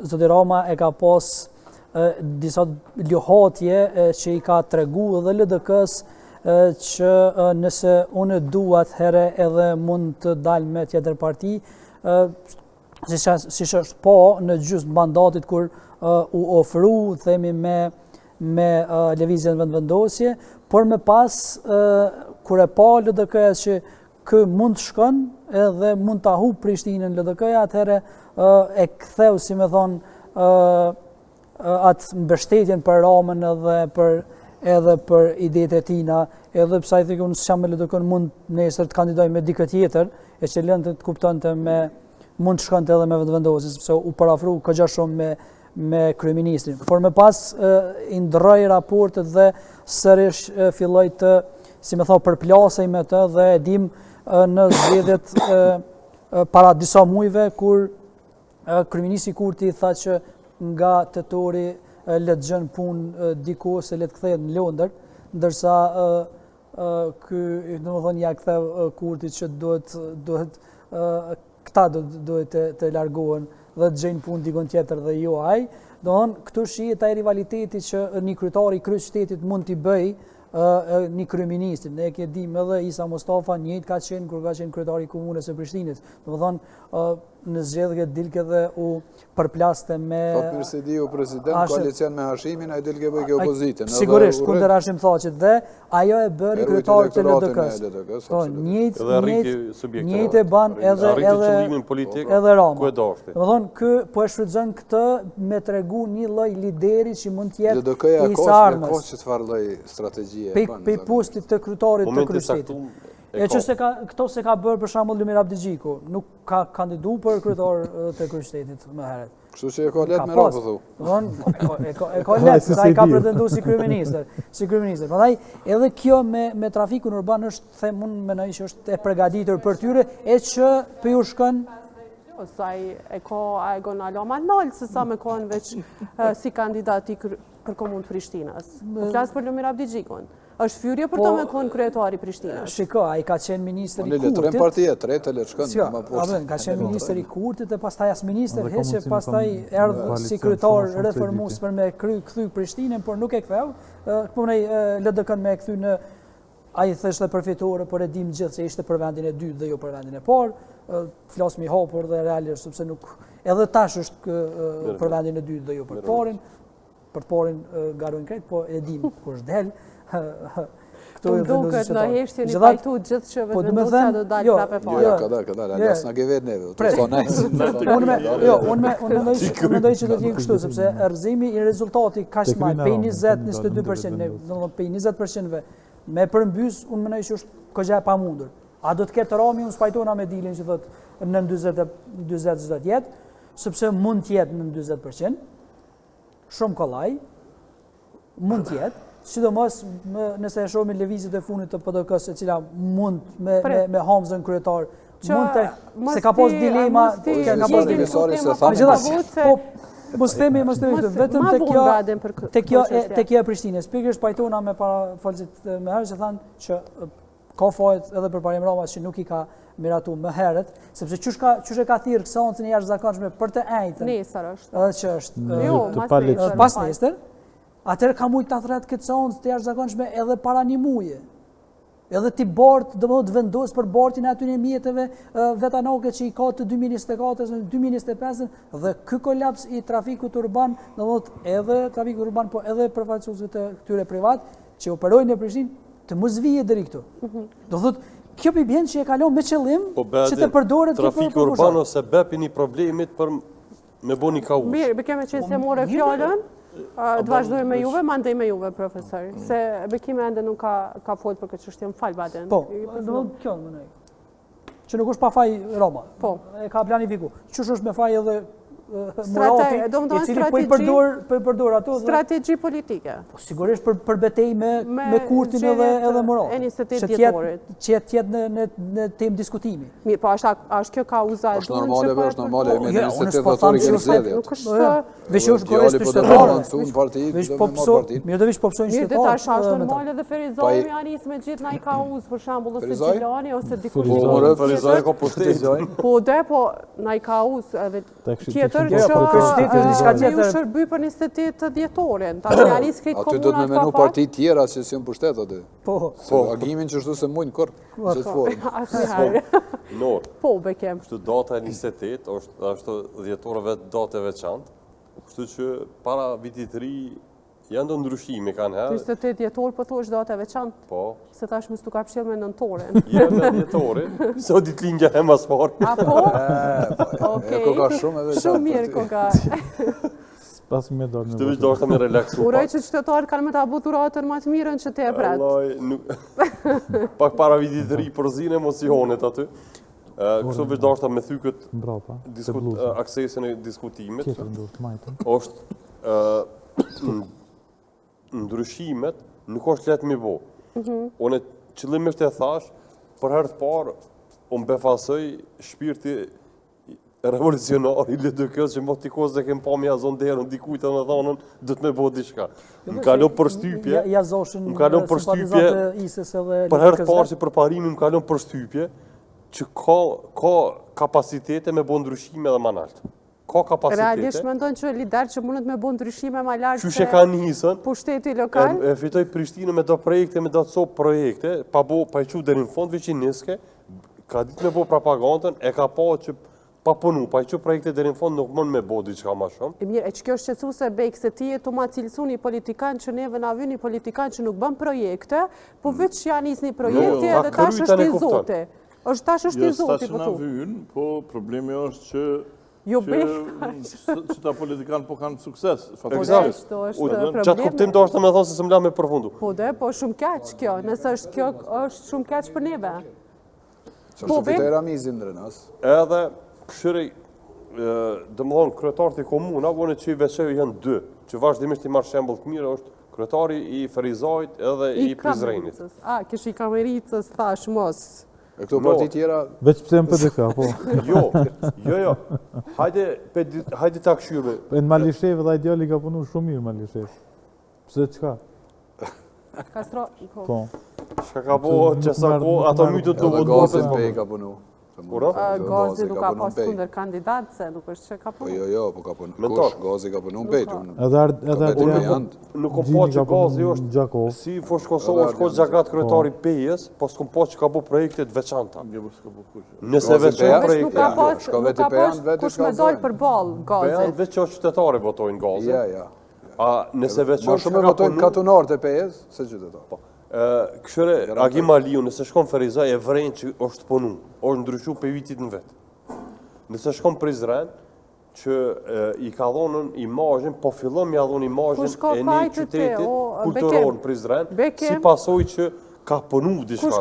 zoti Rama e ka pas disa ljohatje që i ka tregu edhe LDK-s që nëse unë duat herë edhe mund të dalë me tjetër parti, si është po në gjysmë mandatit kur u ofru, themi me lëvizjen vendosje, por me pas kur e pa LDK-ja që kë mund të shkon edhe mund ta hub Prishtinën LDK-ja, atëherë e ktheu, si me thonë, atë mbështetjen për Ramën edhe për idetë e tina, edhe pse ai thikë unë s'jam me LDK-n, mund nesër të kandidoj me dikë tjetër, e që lënë të kuptonte mund të shkonte edhe me vendosje, sepse u parafru kogja shumë me kryeministrin. Por me pas i ndroi raportet dhe sërish filloi të, si me thon, përplasej me të, dhe e dim në zgjedhjet para disa muajve kur kryeministri Kurti tha që nga tetori le të gjën punë diku ose le të kthehet në Londër, ndërsa ky domethënë ja ktheu Kurtit që duhet këta duhet të largohen dhe të gjejnë punë dikon tjetër dhe jo ai. Domethënë këtu shihet ai rivaliteti që një kryetar i kryeqytetit mund t'i bëj një kryeministri. Ne e dim edhe Isa Mustafa njëjtë ka qenë kur ka qenë kryetari i komunës së Prishtinës. Domethënë në zgjedhje dilke dhe u përplaste me... Thot mirë se di u president, koalicion me Hashimin, a i dilke bëjke opozitën. Sigurisht, kundër Hashim Thaqit, dhe ajo e bëri kryetari të LDK-s. Njëjtë e ban edhe Rama. Domethënë, kë po e shfrytëzon këtë me tregu një lloj lideri që mund të jetë i sarmës. LDK-ja ka që çfarë lloj strategjie e bën. Pe postit të kryetarit të kryeqytetit. E që këto se ka bërë për shembull Lumir Abdigjiku, nuk ka kandidu për kryetar të kryeqytetit më herët. Kështu që e ka letë me rapë, thu. E ka letë, sa i ka pretendu si kryeministër. Prandaj edhe kjo me trafikun urban është, them unë, mendoj që është e përgatitur për tyre, e që për ju shkon Saj e ka Aegon Alama nalë, se sa me kohën veç si kandidati për komunë të Prishtinës. Po flasë për Lumir Abdigjikun. Është fyrje për të me konë kryetari Prishtinës. Shiko, a i ka qenë minister i Kurtit. Unë letërën partije, tretë le të shkënë. Ka qenë minister i Kurtit e pastaj as minister, heqe pastaj erdhë si kryetar reformus për me këthy Prishtinën, por nuk e ktheu. Këpunej LDK-n me e këthy në... A i thështë dhe përfitore, por e dim gjithë se ishte për vendin e dytë dhe jo për vendin e parë. Flasmi hapur dhe realisht, sepse nuk... Edhe tash është për vendin e dytë dhe jo për të parin. Për të parin garojnë krejt, po e dim kur është del. Të duket në heshtje një pajtu gjithë që vendosja do dalë prape parë. Jo, ka dalë, lasë në gevet neve. Unë mendoj që do t'jenë kështu, sepse rrëzimi i rezultati ka shmaj, pej 20-22%, pej 20%-ve, me përmbys, unë mendoj që është kogja e pa mundur. A do t'ketë Rami, unë spajtona me dilin që thotë në 20 jetë, sepse mund t'jetë në 20%, shumë kollaj, mund t'jetë, sidomos nëse e shohim lëvizjet e fundit të PDK-s, e cila mund me Hamzën kryetar, se ka pas dilema, ka pas dilema. Mos themi vetëm te kjo e Prishtinës. Pikërisht pajtona me para folësit me herë që thanë që ka fajet edhe për Parim Ramas që nuk i ka miratu më herët, sepse qysh e ka thirrë seancën e jashtëzakonshme për të njëjtën. Nesër është. Edhe që është pas nesër. Atëherë ka mujtë të thret këtë seancë të jashtëzakonshme edhe para një muaje. Edhe ti bart, domethënë të vendos për bartin e atyre mjeteve vetanoke që i ka të 2024-s në 2025 dhe ky kolaps i trafikut urban, domethënë edhe trafiku urban, po edhe përfaqësuesve të këtyre privat që operojnë në Prishtinë të mos vijë deri këtu. Do thotë kjo bjen që e kalon me qëllim që të përdoret trafiku urban ose bepi një problemit për me bëni kaos. Mirë, bekeme që se more fjalën. Të vazhdoj me juve, ma ndej me juve, profesor. Se Bekime ende nuk ka folë për këtë çështje, më falë Baden. Po, do kjo më nëjë. Që nuk është pa faj Roma. Po. E ka planifiku. Qësh është me faj edhe Murati, i cili po i përdor ato. Strategji politike. Po, sigurisht për betej me Kurtin edhe Murati. E 28 djetorit. Që jetë në temë diskutimi. Mirë, po është kjo kauza e durën që për... është normale, me 28 djetorit kemi zedjet. Nuk është... Vesh është korresht të shtetarë. Mirë dhe vish popsojnë shtetarë. Mirë dhe tash është normale dhe Ferizaj me anis me gjithë na i kauz, për shambull, ose Gjilani, ose dikur. Ferizaj ka pushtetin. Po dhe, po na i kauz edhe tjetër Tjetër Jo, po ky shteti është diçka që ju tjetër. shërby për 28 dhjetorin. Tash ja nis krejt Aty do të me komunat menu pa parti tjera që si në pushtet aty. Po. Se agimin që shtu se mujnë kur, që të formë. Asnjëherë. Norë, Po bekem. kështu data e 28 është ashtu dhjetorëve date veçantë, kështu që para vitit të ri janë do ndryshime kanë herë. 28 dhjetor po thuash data e veçantë, Po, se tash më stu ka pshell me nëntorin. jenë me dhjetori, sot ditëlindja e mas parë. Apo? E Okej. koka shumë e veçantë. Shumë mirë koka. Pas me dorë Kështu veç do është me relaksu. Uroj që qytetarët kanë me ta bu dhuratën më të mirën që te e pret. Vallai, pak para vitit të ri përzin emocionet aty. Kështu veç do është me thykët mbrapa. Te bluza. aksesin e diskutimit. Tjetër ndur të majtën. Është ndryshimet nuk është letë mi bo. Unë qëllimisht e thash, për herë të parë, unë befasoj shpirti revolucionar i Ledokës që mos tikos dhe kem pa mi azon derën, dikujt e në thonën, do të me bo diçka. Më kalon për shtypje, Ja zoshin më kalon për shtypje, simpatizantë ISIS edhe për herë të LDK-s. parë që për parimin më kalon për shtypje, që ka kapacitete me bo ndryshime dhe manalt. Ka Realisht kapacitete. mendon që lider që mundet me bu ndryshime ma lartë Qyshe ka njësën, pushteti lokal? e fitoj Prishtinë me do projekte, me do të copë projekte, pa i qu deri në fond veç i niske, ka ditë me bo propagandën, e ka pa që pa punu, pa i qu projekte deri në fond nuk mund me bo diçka ma shumë. E mirë, e që kjo është qëcu se bejk se ti e të ma cilësu një politikan që neve na vy një politikan që nuk bën projekte, po veç janë isë një projekte Jo, edhe ta tash kryta është ne i kupton. zote. është tash është i zoti, po Jo, thu. vynë, po problemi është që Jo që bejk, ta politikanë po kanë sukses. po Eksakt. dhe është Qatë kuptim probleme. do është të me thonë se së mla me përfundu. Po dhe, po shumë keq kjo, nëse është kjo është shumë keq për neve. Që Po, është fitoj Ramizin drënas. Edhe këshëri, dhe më thonë, kryetarët i komuna, vone që i veqeju janë dy, që vazhdimisht i marrë shembull të mirë, është kryetari i Ferizajt edhe i Prizrenit. Kamericës. A, kish i Kamericës, thash mos. E këto parti tjera, Veç pse në PDK, po. Jo. Hajde ta këshyrë. Në Malishevë dhe ideali ka punu shumë mirë Malishevë. Pse çka? Kastro, po. Po. Shka ka bo, që sa ko, ato mytët do edhe vëtë gazin bërë pe i ka punu. Ura? Gazi nuk ka pas kunder kandidat, se nuk është që ka Po punë. jo, po ka punu. Mentor. Kush, gazi ka punu në pejtë. Edhe Ka vetë me Adrian janë. Nuk kom Gjini po që ka punu gazi është Gjakov. si fush Kosovë është kohë gjagat kryetari Pejës, po s'kom po që ka bo projekte të veçanta. Nëse Gazi veçon Peja? Veç nuk projekte, ka Ja, pas, shko nuk veti ka pe pas janë, veti kush me shkallzojnë. dalë për balë Pejan gazit. veç që qytetari votojnë gazi. Ja. A nëse Ma veçon shumë e ka votojnë punu, katunarët e pejës, se qytetar. këshëre Agim Aliu, nëse shkon Ferizaj e vrenë që është punu, është ndryshu për vitit në vetë. Nëse shkon Prizren, që i ka dhonën imazhin, po fillon mja dhonë imazhin Kush ka e një fajtë te, qytetit o, kulturor Bekem. në Prizren, Bekem. si pasoj që ka punu diçka.